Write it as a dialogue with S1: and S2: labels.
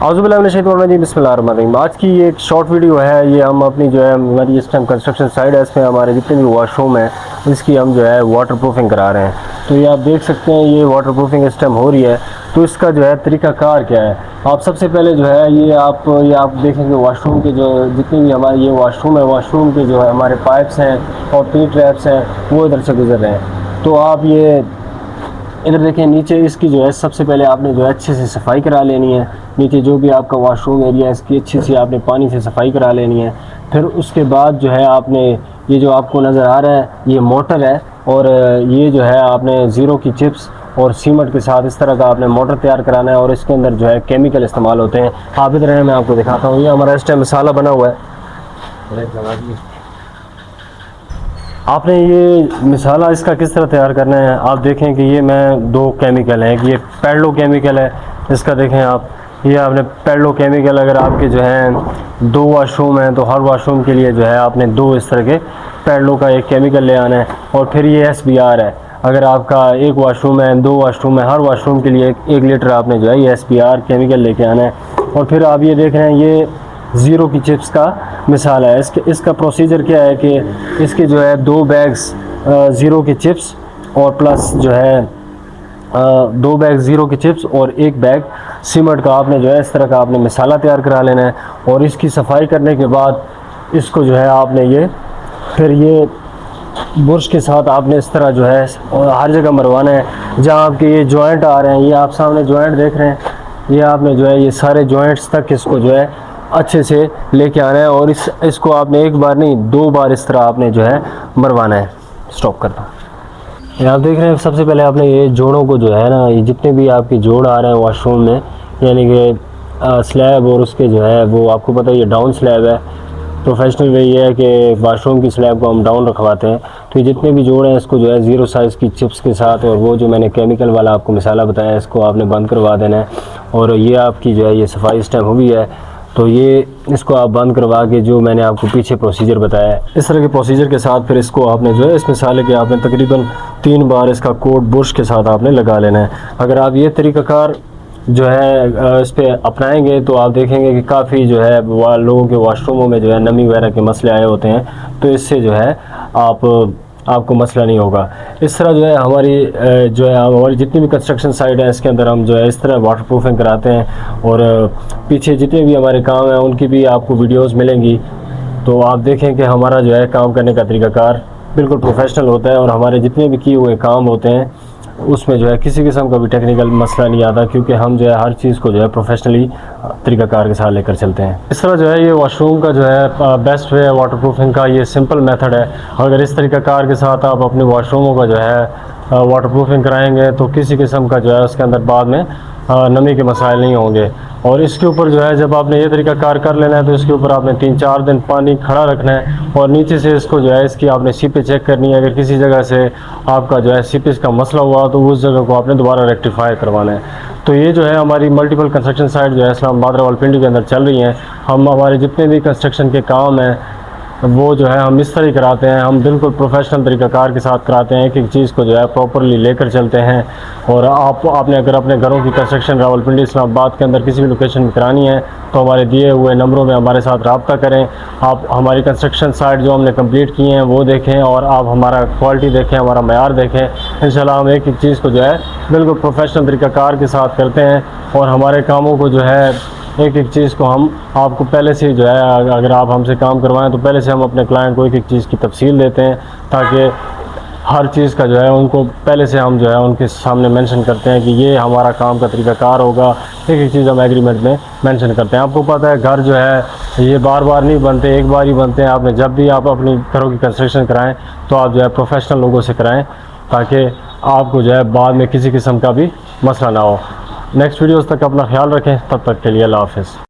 S1: औज़ुबिल्लाहि बिस्मिल्लाहिर्रहमानिर्रहीम। आज की एक शॉर्ट वीडियो है। ये हम अपनी जो है हमारी इस टाइम कंस्ट्रक्शन साइट है, इसमें हमारे जितने भी वॉशरूम है इसकी हम जो है वाटर प्रूफिंग करा रहे हैं। तो ये आप देख सकते हैं ये वाटर प्रूफिंग इस टाइम हो रही है। तो इसका जो है तरीक़ाकार क्या है, आप सबसे पहले जो है ये आप देखेंगे वॉशरूम के जो जितने भी हमारे ये वॉशरूम है, वॉशरूम के जो है हमारे पाइप्स हैं और टी ट्रैप्स हैं वो इधर से गुजर रहे हैं। तो आप ये इधर देखें नीचे इसकी जो है सबसे पहले आपने जो है अच्छे से सफाई करा लेनी है। नीचे जो भी आपका वॉशरूम एरिया है इसकी अच्छी सी आपने पानी से सफाई करा लेनी है। फिर उसके बाद जो है आपने ये जो आपको नज़र आ रहा है ये मोटर है, और ये जो है आपने ज़ीरो की चिप्स और सीमेंट के साथ इस तरह का आपने मोटर तैयार कराना है, और इसके अंदर जो है केमिकल इस्तेमाल होते हैं। आप इधर हैं, मैं आपको दिखाता हूँ। ये हमारा इस टाइम मसाला बना हुआ है। आपने ये मिसाला इसका किस तरह तैयार करना है, आप देखें कि ये मैं दो केमिकल हैं कि ये पेडलो केमिकल है इसका, देखें आप ये आपने पेडलो केमिकल, अगर आपके जो है दो वाशरूम हैं तो हर वाशरूम के लिए जो है आपने दो इस तरह के पेडलो का एक केमिकल ले आना है। और फिर ये SBR है, अगर आपका एक वाशरूम है दो वाशरूम है, हर वाशरूम के लिए 1 लीटर आपने जो है ये SBR केमिकल लेके आना है। और फिर आप ये देख रहे हैं ये ज़ीरो की चिप्स का मिसाल है। इसका प्रोसीजर क्या है कि इसके जो है 2 बैग्स ज़ीरो की चिप्स और प्लस जो है 2 बैग ज़ीरो की चिप्स और 1 बैग सीमेंट का आपने जो है इस तरह का आपने मिसाला तैयार करा लेना है। और इसकी सफाई करने के बाद इसको जो है आपने ये फिर ये बुरश के साथ आपने इस तरह जो है हर जगह मरवाना है। जहाँ आपके ये जॉइंट आ रहे हैं, ये आप सामने जॉइंट देख रहे हैं, ये आपने जो है ये सारे जॉइंट्स तक इसको जो है अच्छे से लेके आना है। और इसको आपने एक बार नहीं 2 बार इस तरह आपने जो है मरवाना है। स्टॉप करता हूँ। ये आप देख रहे हैं सबसे पहले आपने ये जोड़ों को जो है ना, ये जितने भी आपके जोड़ आ रहे हैं वॉशरूम में, यानी कि स्लैब और उसके जो है वो आपको पता है ये डाउन स्लैब है। प्रोफेशनल वे ये है कि वाशरूम की स्लैब को हम डाउन रखवाते हैं। तो ये जितने भी जोड़ हैं इसको जो है ज़ीरो साइज़ की चिप्स के साथ और वो जो मैंने केमिकल वाला आपको मिसाला बताया इसको आपने बंद करवा देना है। और ये आपकी जो है ये सफाई इस टाइम हुई है, तो ये इसको आप बंद करवा के जो मैंने आपको पीछे प्रोसीजर बताया है इस तरह के प्रोसीजर के साथ फिर इसको आपने जो है इस मिसाले के आपने तकरीबन 3 बार इसका कोट बुरश के साथ आपने लगा लेना है। अगर आप ये तरीक़ाकार जो है इस पर अपनाएंगे तो आप देखेंगे कि काफ़ी जो है लोगों के वॉशरूमों में जो है नमी वगैरह के मसले आए होते हैं, तो इससे जो है आपको मसला नहीं होगा। इस तरह जो है हमारी जितनी भी कंस्ट्रक्शन साइट है इसके अंदर हम जो है इस तरह वाटर प्रूफिंग कराते हैं। और पीछे जितने भी हमारे काम हैं उनकी भी आपको वीडियोस मिलेंगी, तो आप देखें कि हमारा जो है काम करने का तरीक़ाकार बिल्कुल प्रोफेशनल होता है। और हमारे जितने भी किए हुए काम होते हैं उसमें जो है किसी किस्म का भी टेक्निकल मसला नहीं आता, क्योंकि हम जो है हर चीज़ को जो है प्रोफेशनली तरीक़ाकार के साथ लेकर चलते हैं। इस तरह जो है ये वॉशरूम का जो है बेस्ट वे है वाटर प्रूफिंग का, ये सिंपल मेथड है। अगर इस तरीक़ाकार के साथ आप अपने वॉशरूमों का जो है वाटर प्रूफिंग कराएँगे तो किसी किस्म का जो है उसके अंदर बाद में नमी के मसाइल नहीं होंगे। और इसके ऊपर जो है जब आपने ये तरीक़ाकार कर लेना है तो इसके ऊपर आपने 3-4 दिन पानी खड़ा रखना है और नीचे से इसको जो है इसकी आपने सीपेज चेक करनी है। अगर किसी जगह से आपका जो है सीपेज का मसला हुआ तो उस जगह को आपने दोबारा रेक्टिफाई करवाना है। तो ये जो है हमारी मल्टीपल कंस्ट्रक्शन साइट जो है इस्लामाबाद रावलपिंडी के अंदर चल रही हैं। हम हमारे जितने भी कंस्ट्रक्शन के काम हैं वो जो है हम इस तरह ही कराते हैं, हम बिल्कुल प्रोफेशनल तरीक़ाकार के साथ कराते हैं। एक चीज़ को जो है प्रॉपरली लेकर चलते हैं। और आपने अगर अपने घरों की कंस्ट्रक्शन रावलपिंडी इस्लामाबाद के अंदर किसी भी लोकेशन में करानी है तो हमारे दिए हुए नंबरों में हमारे साथ रब्ता करें। आप हमारी कंस्ट्रक्शन साइट जो हमने कंप्लीट की हैं वो देखें और आप हमारा क्वालिटी देखें, हमारा मयार देखें। इंशाल्लाह हम एक चीज़ को जो है बिल्कुल प्रोफेशनल तरीक़ाकार के साथ करते हैं। और हमारे कामों को जो है एक चीज़ को हम आपको पहले से जो है अगर आप हमसे काम करवाएं तो पहले से हम अपने क्लाइंट को एक चीज़ की तफसील देते हैं, ताकि हर चीज़ का जो है उनको पहले से हम जो है उनके सामने मेंशन करते हैं कि ये हमारा काम का तरीक़ाकार होगा। एक चीज़ हम एग्रीमेंट में मेंशन करते हैं। आपको पता है घर जो है ये बार बार नहीं बनते, एक बार ही बनते हैं। आपने जब भी आप अपनी घरों की कंस्ट्रक्शन कराएं तो आप जो है प्रोफेशनल लोगों से कराएं, ताकि आपको जो है बाद में किसी किस्म का भी मसला ना हो। नेक्स्ट वीडियोज़ तक अपना ख्याल रखें, तब तक के लिए अल्लाह हाफ़िज़।